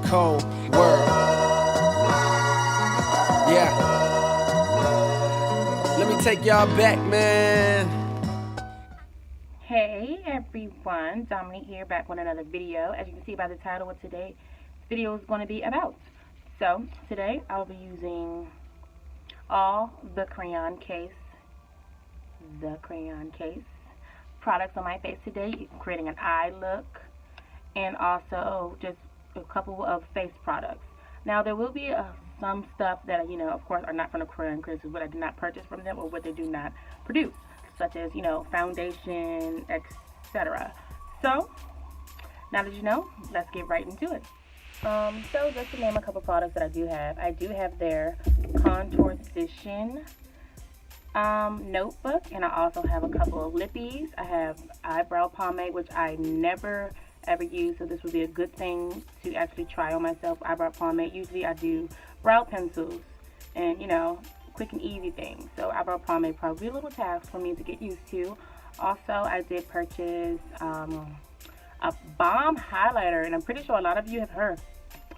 cold world. Yeah. Let me take y'all back, man. Hey everyone, Dominique here, back with another video. As you can see by the title, what today's video is going to be about. So today I'll be using all the Crayon case products on my face today, creating an eye look and also just a couple of face products. Now there will be some stuff that of course are not from the Crayon creators, what I did not purchase from them or what they do not produce, such as foundation, etc. So now that you know, let's get right into it. So just to name a couple products that I do have their Contoursition notebook, and I also have a couple of lippies. I have eyebrow pomade, which I never ever use, so this would be a good thing to actually try on myself. Eyebrow pomade, usually I do brow pencils and quick and easy things, so eyebrow pomade probably a little task for me to get used to. Also, I did purchase a bomb highlighter, and I'm pretty sure a lot of you have heard,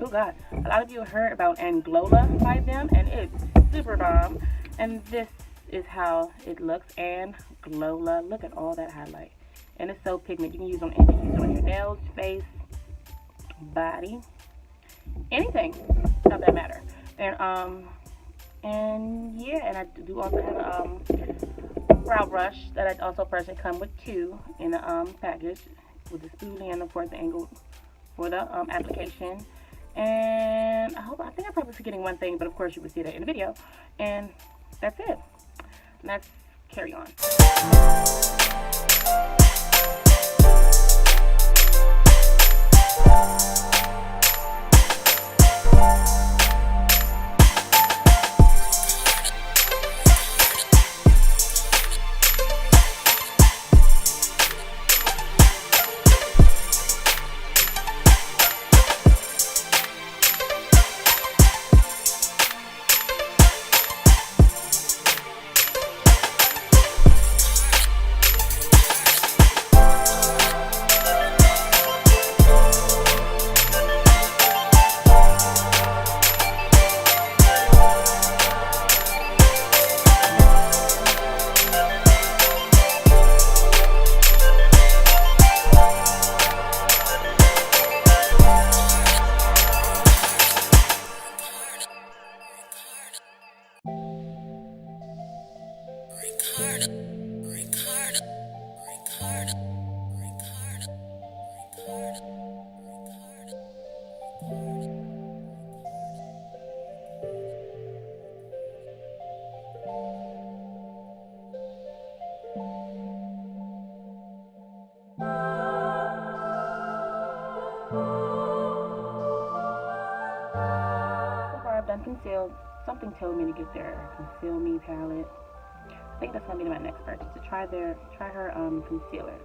a lot of you have heard about Anglola by them, and it's super bomb. And this is how it looks. Anglola, look at all that highlight, and it's so pigment. You can use on anything. Use it on your nails, face, body, anything of that matter. And yeah, and I do also have a brow brush that I also personally come with two in the package, with the spoolie and of course the angle for the application. And I think I'm probably forgetting one thing, but of course you will see that in the video. And that's it. Let's carry on. I've done concealed. Something told me to get their Conceal Me palette. I think that's gonna be my next purchase, to try her concealer.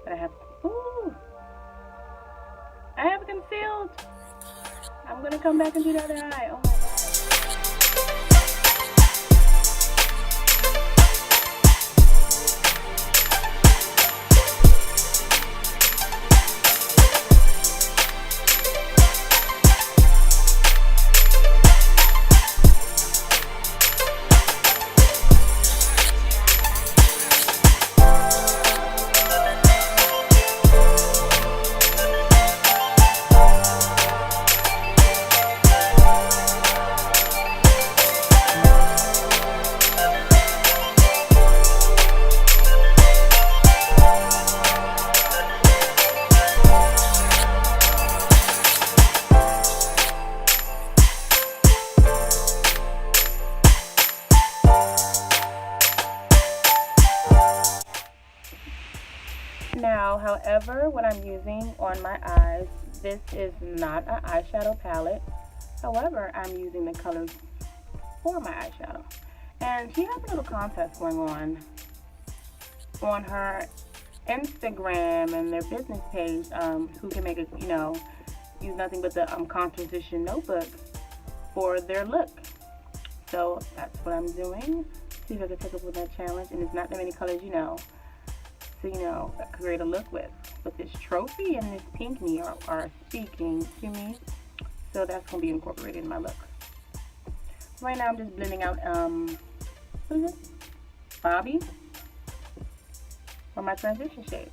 But I have a concealed. I'm gonna come back and do the other eye. Oh my god. Now, however, what I'm using on my eyes, this is not an eyeshadow palette. However, I'm using the colors for my eyeshadow. And she has a little contest going on her Instagram and their business page, who can make a, use nothing but the Contoursition notebook for their look. So that's what I'm doing. See if I can take up with that challenge. And it's not that many colors, to, you know, create a look with. But this trophy and this pink knee are speaking to me. So that's going to be incorporated in my look. Right now I'm just blending out, what is it? Bobby for my transition shade.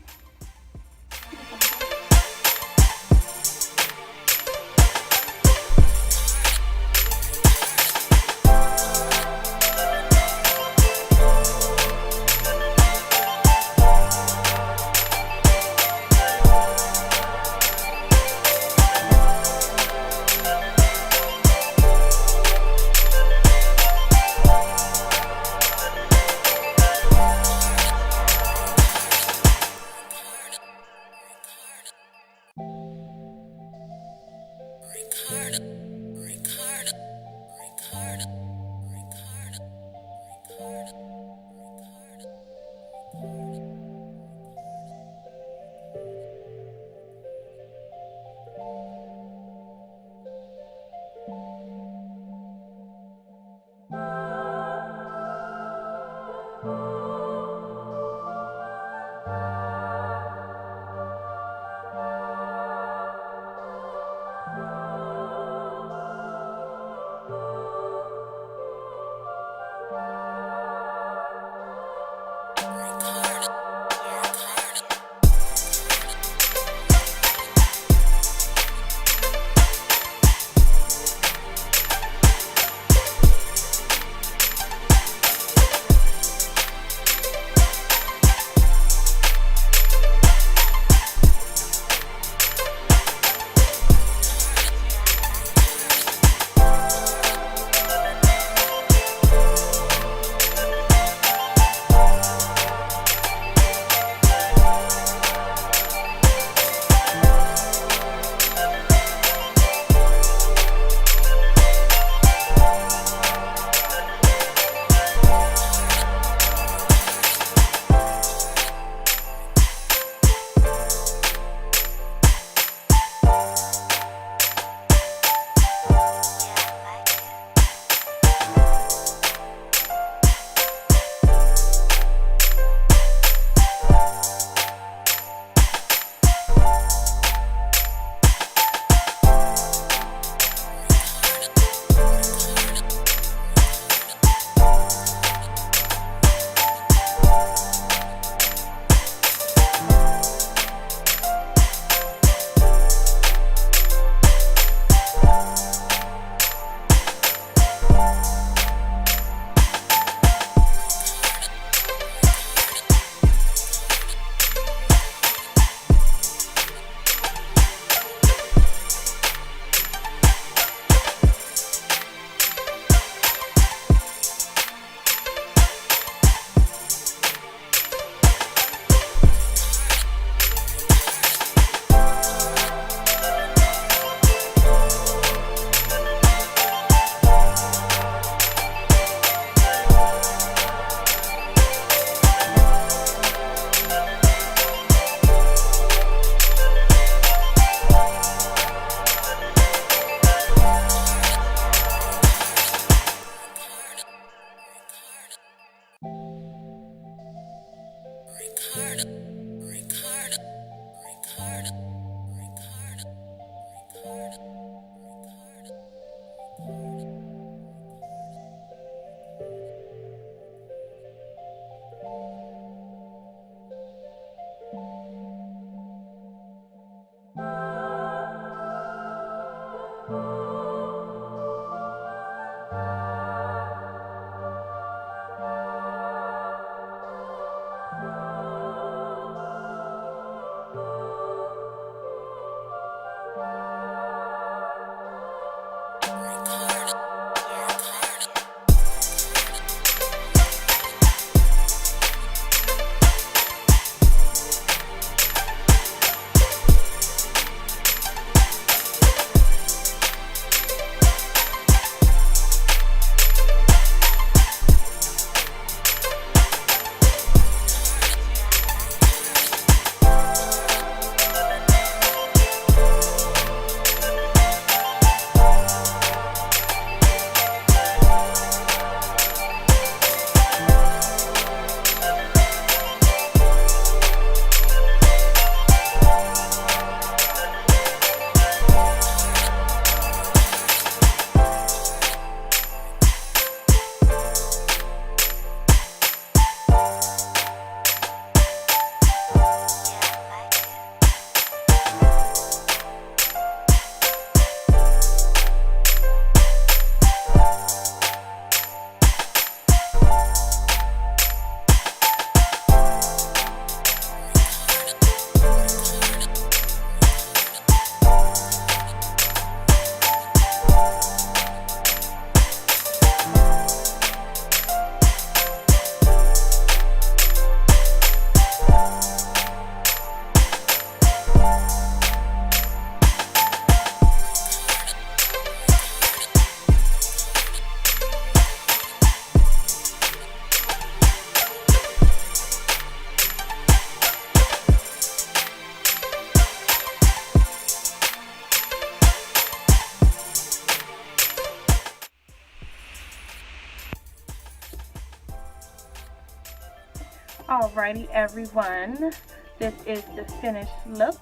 Alrighty everyone, this is the finished look.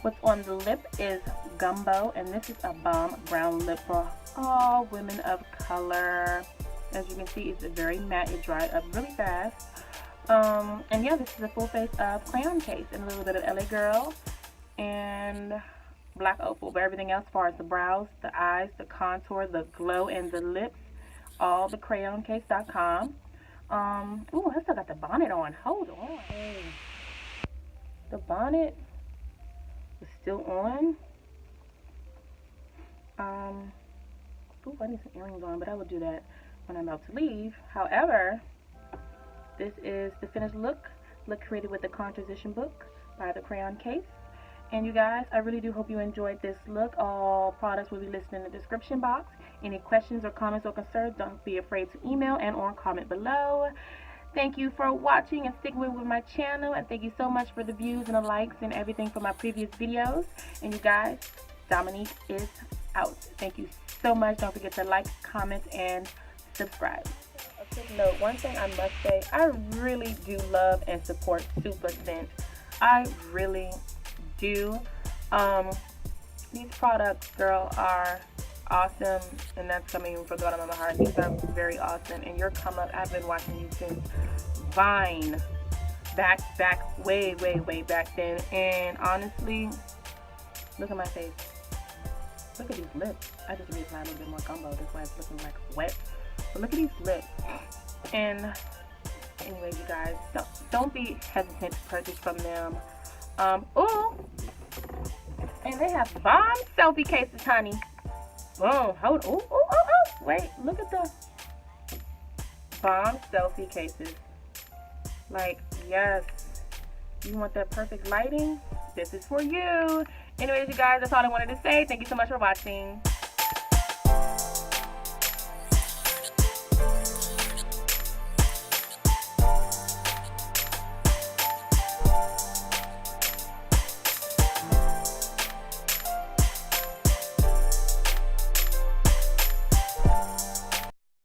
What's on the lip is Gumbo, and this is a bomb brown lip for all women of color. As you can see, it's very matte. It dried up really fast. And yeah, this is a full face of Crayon case and a little bit of LA Girl and Black Opal. But everything else, as far as the brows, the eyes, the contour, the glow, and the lips, all the CrayonCase.com. Ooh, I still got the bonnet on. Hold on. Hey. The bonnet is still on. Ooh, I need some earrings on, but I will do that when I'm about to leave. However, this is the finished look created with the Contoursition book by the Crayon Case. And you guys, I really do hope you enjoyed this look. All products will be listed in the description box. Any questions or comments or concerns, don't be afraid to email and or comment below. Thank you for watching and sticking with my channel. And thank you so much for the views and the likes and everything for my previous videos. And you guys, Dominique is out. Thank you so much. Don't forget to like, comment, and subscribe. A quick note, one thing I must say, I really do love and support Super Scent. I really do. These products, girl, are awesome, and that's coming from the bottom of my heart. These are very awesome, and your come up, I've been watching you since Vine, back way back then, and honestly, look at my face. Look at these lips. I just need to apply a little bit more Gumbo. That's why it's looking like wet. But look at these lips. And anyway, you guys, don't be hesitant to purchase from them. Ooh, and they have bomb selfie cases, honey. Oh, hold, ooh, wait, look at the bomb selfie cases. Like, yes, you want that perfect lighting? This is for you. Anyways, you guys, that's all I wanted to say. Thank you so much for watching.